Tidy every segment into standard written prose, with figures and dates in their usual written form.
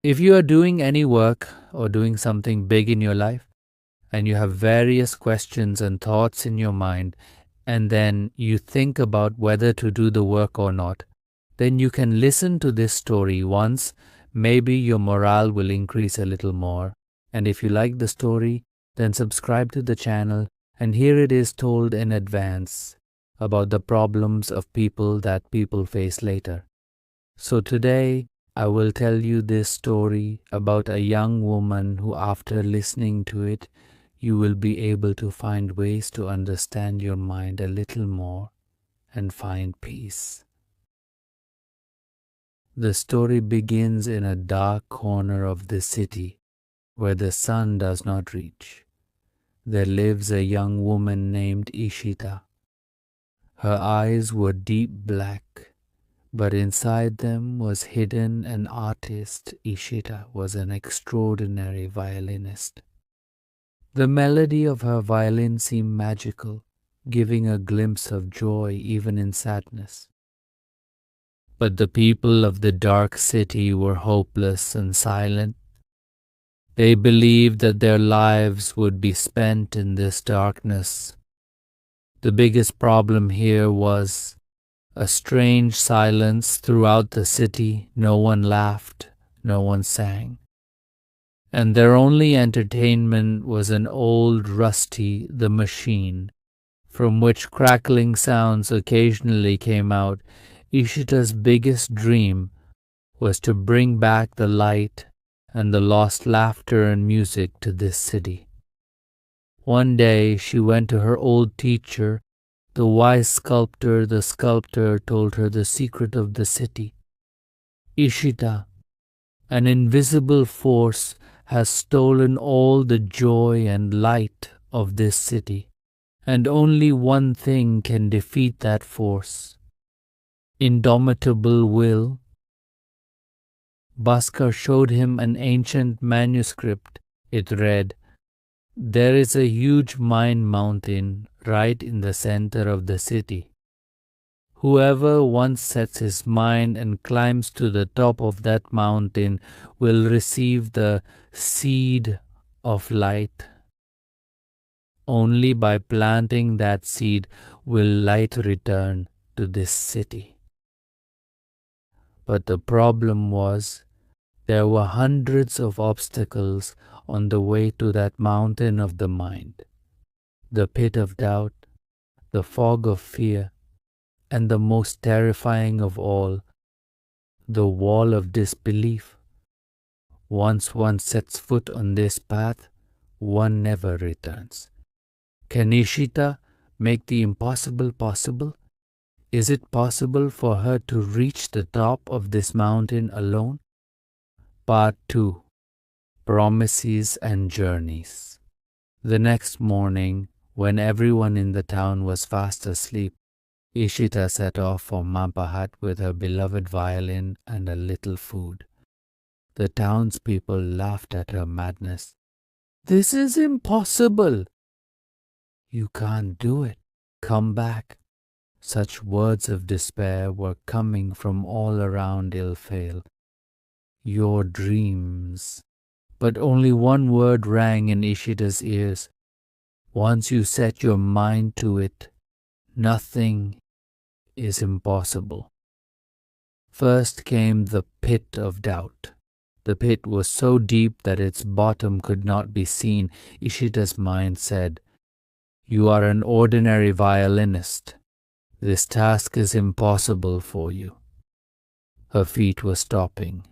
If you are doing any work or doing something big in your life, and you have various questions and thoughts in your mind, and then you think about whether to do the work or not, then you can listen to this story once. Maybe your morale will increase a little more. And if you like the story, then subscribe to the channel, and here it is told in advance about the problems of people that people face later. So today, I will tell you this story about a young woman who, after listening to it, you will be able to find ways to understand your mind a little more and find peace. The story begins in a dark corner of the city where the sun does not reach. There lives a young woman named Ishita. Her eyes were deep black, but inside them was hidden an artist. Ishita was an extraordinary violinist. The melody of her violin seemed magical, giving a glimpse of joy even in sadness. But the people of the dark city were hopeless and silent. They believed that their lives would be spent in this darkness. The biggest problem here was a strange silence throughout the city. No one laughed, no one sang. And their only entertainment was an old rusty the machine, from which crackling sounds occasionally came out. Ishita's biggest dream was to bring back the light and the lost laughter and music to this city. One day she went to her old teacher, the wise sculptor. The sculptor told her the secret of the city. Ishita, an invisible force has stolen all the joy and light of this city, and only one thing can defeat that force: indomitable will. Bhaskar showed him an ancient manuscript. It read, "There is a huge mine mountain right in the center of the city. Whoever once sets his mind and climbs to the top of that mountain will receive the seed of light. Only by planting that seed will light return to this city." But the problem was, there were hundreds of obstacles on the way to that mountain of the mind. The pit of doubt, the fog of fear, and the most terrifying of all, the wall of disbelief. Once one sets foot on this path, one never returns. Can Ishita make the impossible possible? Is it possible for her to reach the top of this mountain alone? Part 2. Promises and Journeys. The next morning, when everyone in the town was fast asleep, Ishita set off for Mampahat with her beloved violin and a little food. The townspeople laughed at her madness. "This is impossible." "You can't do it. Come back." Such words of despair were coming from all around Ilfail. "Your dreams." But only one word rang in Ishita's ears. Once you set your mind to it, nothing is impossible. First came the pit of doubt. The pit was so deep that its bottom could not be seen. Ishita's mind said, "You are an ordinary violinist. This task is impossible for you." Her feet were stopping.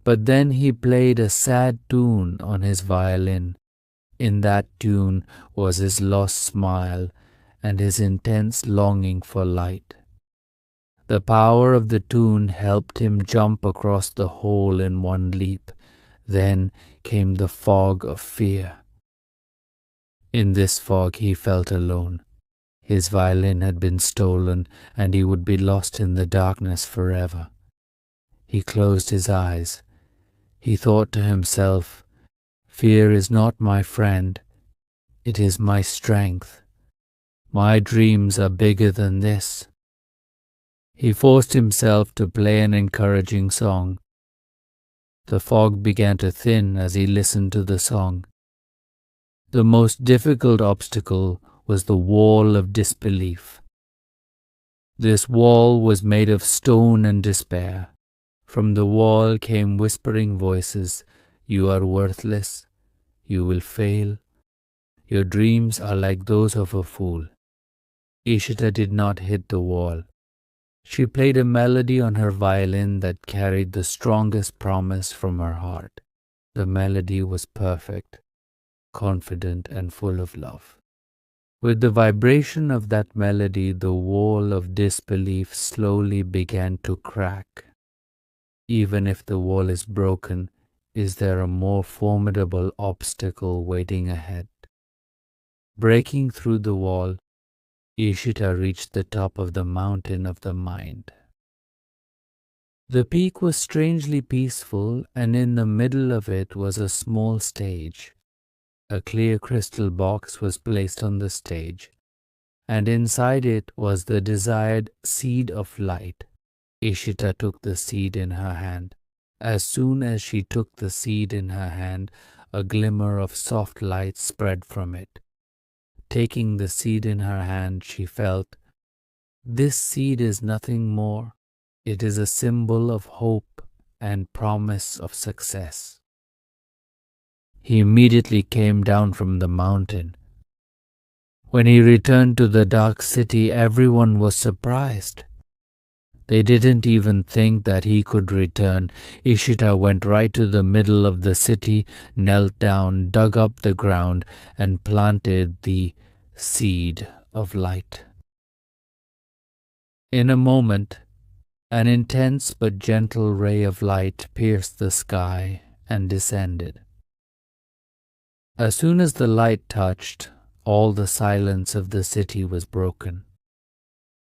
But then he played a sad tune on his violin. In that tune was his lost smile and his intense longing for light. The power of the tune helped him jump across the hole in one leap. Then came the fog of fear. In this fog he felt alone. His violin had been stolen, and he would be lost in the darkness forever. He closed his eyes. He thought to himself, "Fear is not my friend. It is my strength. My dreams are bigger than this." He forced himself to play an encouraging song. The fog began to thin as he listened to the song. The most difficult obstacle was the wall of disbelief. This wall was made of stone and despair. From the wall came whispering voices, "You are worthless. You will fail. Your dreams are like those of a fool." Ishita did not hit the wall. She played a melody on her violin that carried the strongest promise from her heart. The melody was perfect, confident, and full of love. With the vibration of that melody, the wall of disbelief slowly began to crack. Even if the wall is broken, is there a more formidable obstacle waiting ahead? Breaking through the wall, Ishita reached the top of the mountain of the mind. The peak was strangely peaceful, and in the middle of it was a small stage. A clear crystal box was placed on the stage, and inside it was the desired seed of light. Ishita took the seed in her hand. As soon as she took the seed in her hand, a glimmer of soft light spread from it. Taking the seed in her hand, she felt, this seed is nothing more. It is a symbol of hope and promise of success. He immediately came down from the mountain. When he returned to the dark city, everyone was surprised. They didn't even think that he could return. Ishita went right to the middle of the city, knelt down, dug up the ground, and planted the seed of light. In a moment, an intense but gentle ray of light pierced the sky and descended. As soon as the light touched, all the silence of the city was broken.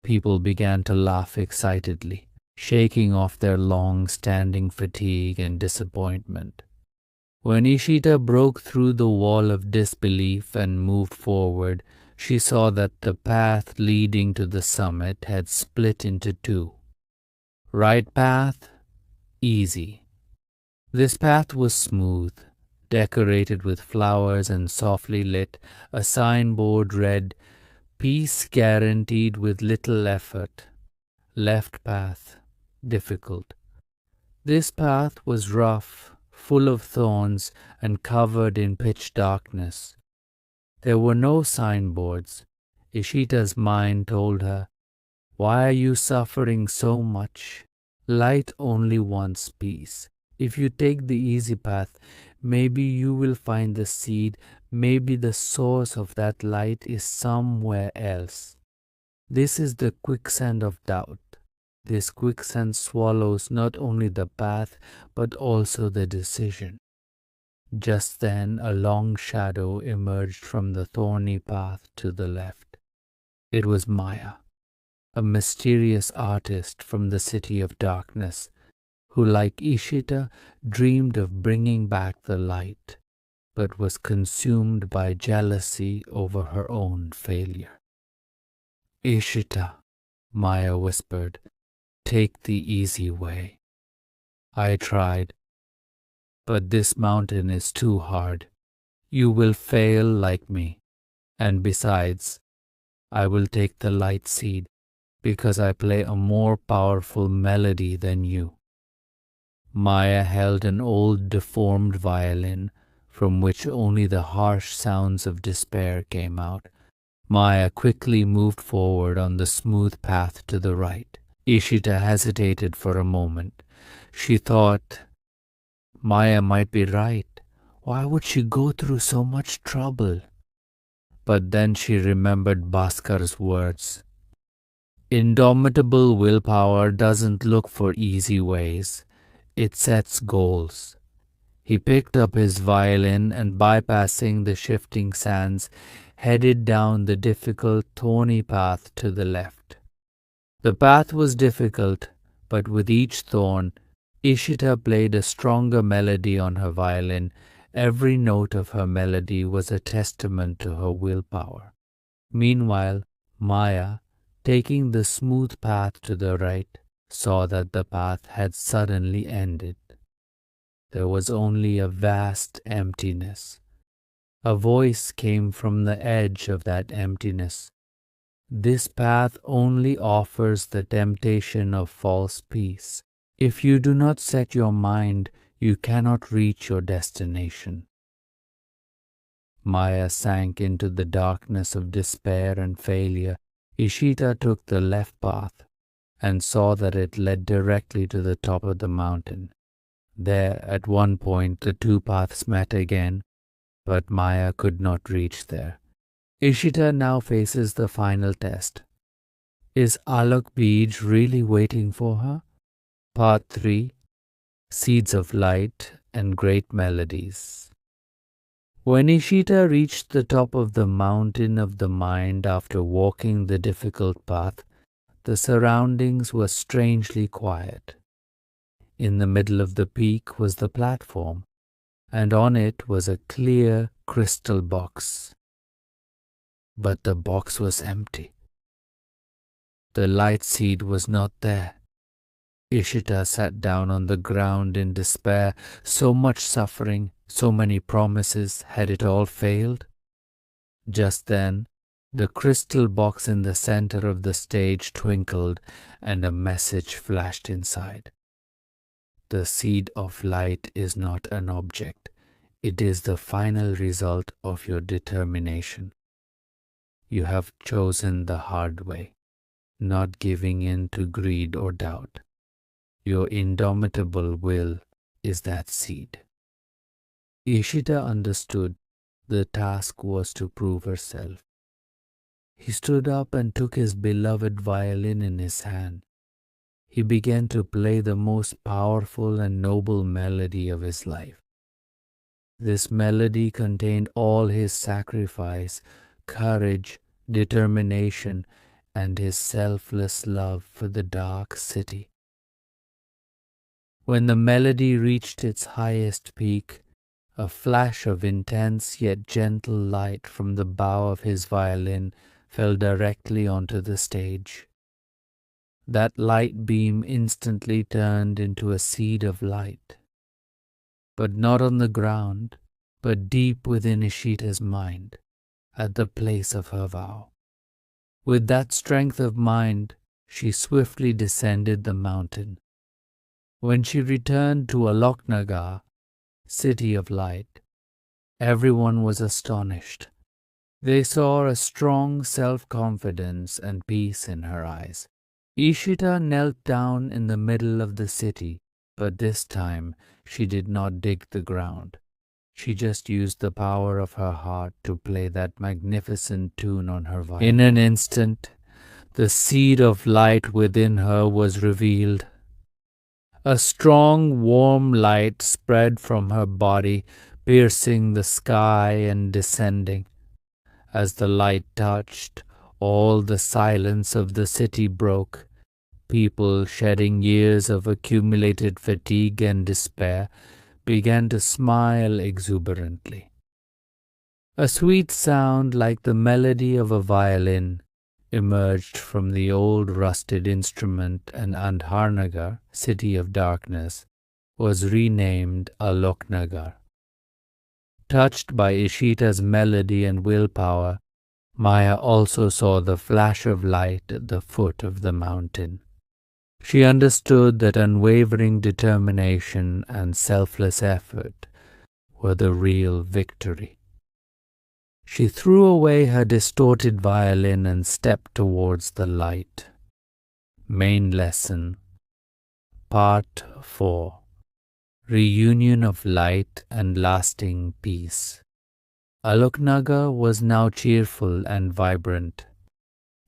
People began to laugh excitedly, shaking off their long-standing fatigue and disappointment. When Ishita broke through the wall of disbelief and moved forward, she saw that the path leading to the summit had split into two. Right path, easy. This path was smooth, decorated with flowers and softly lit. A signboard read, "Peace guaranteed with little effort." Left path, difficult. This path was rough, full of thorns, and covered in pitch darkness. There were no signboards. Ishita's mind told her, "Why are you suffering so much? Light only wants peace. If you take the easy path, maybe you will find the seed. Maybe the source of that light is somewhere else." This is the quicksand of doubt. This quicksand swallows not only the path, but also the decision. Just then, a long shadow emerged from the thorny path to the left. It was Maya, a mysterious artist from the city of darkness, who, like Ishita, dreamed of bringing back the light, but was consumed by jealousy over her own failure. "Ishita," Maya whispered, "take the easy way. I tried, but this mountain is too hard. You will fail like me, and besides, I will take the light seed because I play a more powerful melody than you." Maya held an old deformed violin from which only the harsh sounds of despair came out. Maya quickly moved forward on the smooth path to the right. Ishita hesitated for a moment. She thought, Maya might be right. Why would she go through so much trouble? But then she remembered Bhaskar's words. Indomitable willpower doesn't look for easy ways. It sets goals. He picked up his violin and, bypassing the shifting sands, headed down the difficult thorny path to the left. The path was difficult, but with each thorn, Ishita played a stronger melody on her violin. Every note of her melody was a testament to her willpower. Meanwhile, Maya, taking the smooth path to the right, saw that the path had suddenly ended. there was only a vast emptiness. A voice came from the edge of that emptiness. This path only offers the temptation of false peace. If you do not set your mind, you cannot reach your destination. Maya sank into the darkness of despair and failure. Ishita took the left path and saw that it led directly to the top of the mountain. There, at one point, the two paths met again, but Maya could not reach there. Ishita now faces the final test. Is Alok Bij really waiting for her? Part 3. Seeds of Light and Great Melodies. When Ishita reached the top of the mountain of the mind after walking the difficult path, the surroundings were strangely quiet. In the middle of the peak was the platform, and on it was a clear crystal box. But the box was empty. The light seed was not there. Ishita sat down on the ground in despair. So much suffering, so many promises, had it all failed? Just then, the crystal box in the center of the stage twinkled, and a message flashed inside. The seed of light is not an object. It is the final result of your determination. You have chosen the hard way, not giving in to greed or doubt. Your indomitable will is that seed. Ishita understood the task was to prove herself. He stood up and took his beloved violin in his hand. He began to play the most powerful and noble melody of his life. This melody contained all his sacrifice, courage, determination, and his selfless love for the dark city. When the melody reached its highest peak, a flash of intense yet gentle light from the bow of his violin fell directly onto the stage. That light beam instantly turned into a seed of light, but not on the ground, but deep within Ishita's mind, at the place of her vow. With that strength of mind, she swiftly descended the mountain. When she returned to Aloknagar, city of light, everyone was astonished. They saw a strong self-confidence and peace in her eyes. Ishita knelt down in the middle of the city, but this time she did not dig the ground. She just used the power of her heart to play that magnificent tune on her violin. In an instant, the seed of light within her was revealed. A strong, warm light spread from her body, piercing the sky and descending. As the light touched, all the silence of the city broke. People, shedding years of accumulated fatigue and despair, began to smile exuberantly. A sweet sound like the melody of a violin emerged from the old rusted instrument, and Andharnagar, city of darkness, was renamed Aloknagar. Touched by Ishita's melody and willpower, Maya also saw the flash of light at the foot of the mountain. She understood that unwavering determination and selfless effort were the real victory. She threw away her distorted violin and stepped towards the light. Main Lesson, Part 4. Reunion of Light and Lasting Peace. Aloknagar was now cheerful and vibrant.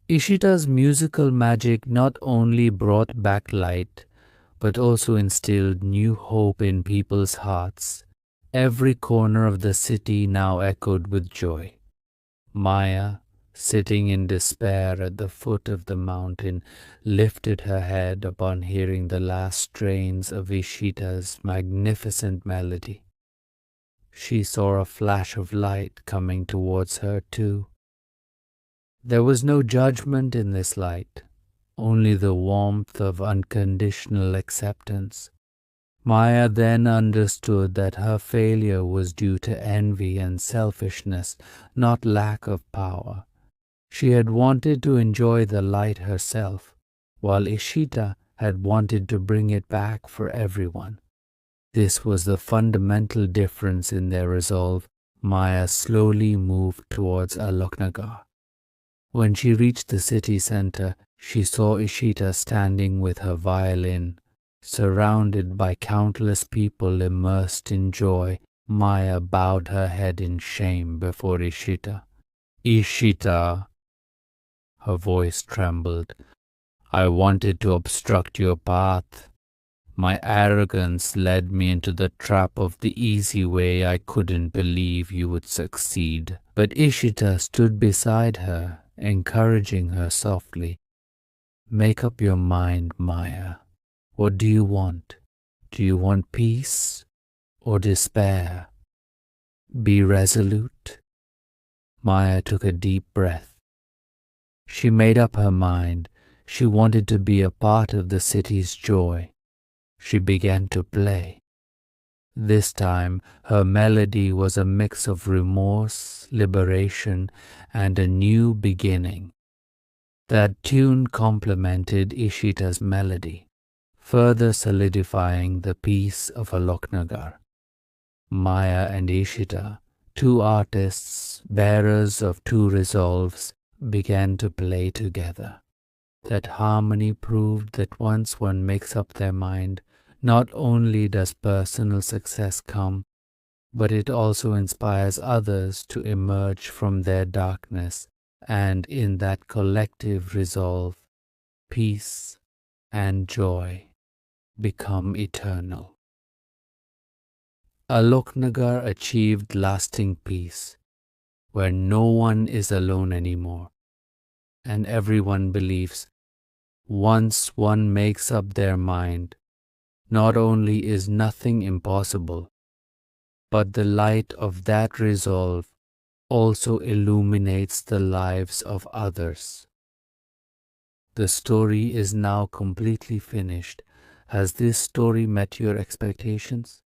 Ishita's musical magic not only brought back light, but also instilled new hope in people's hearts. Every corner of the city now echoed with joy. Maya, sitting in despair at the foot of the mountain, lifted her head upon hearing the last strains of Ishita's magnificent melody. She saw a flash of light coming towards her too. There was no judgment in this light, only the warmth of unconditional acceptance. Maya then understood that her failure was due to envy and selfishness, not lack of power. She had wanted to enjoy the light herself, while Ishita had wanted to bring it back for everyone. This was the fundamental difference in their resolve. Maya slowly moved towards Aloknagar. When she reached the city center, she saw Ishita standing with her violin, surrounded by countless people immersed in joy. Maya bowed her head in shame before Ishita. Ishita, her voice trembled. I wanted to obstruct your path. My arrogance led me into the trap of the easy way. I couldn't believe you would succeed. But Ishita stood beside her, encouraging her softly. Make up your mind, Maya. What do you want? Do you want peace or despair? Be resolute. Maya took a deep breath. She made up her mind. She wanted to be a part of the city's joy. She began to play. This time, her melody was a mix of remorse, liberation, and a new beginning. That tune complemented Ishita's melody, further solidifying the peace of Aloknagar. Maya and Ishita, two artists, bearers of two resolves, began to play together. That harmony proved that once one makes up their mind, not only does personal success come, but it also inspires others to emerge from their darkness, and in that collective resolve, peace and joy become eternal. Aloknagar achieved lasting peace, where no one is alone anymore, and everyone believes once one makes up their mind, not only is nothing impossible, but the light of that resolve also illuminates the lives of others. The story is now completely finished. Has this story met your expectations?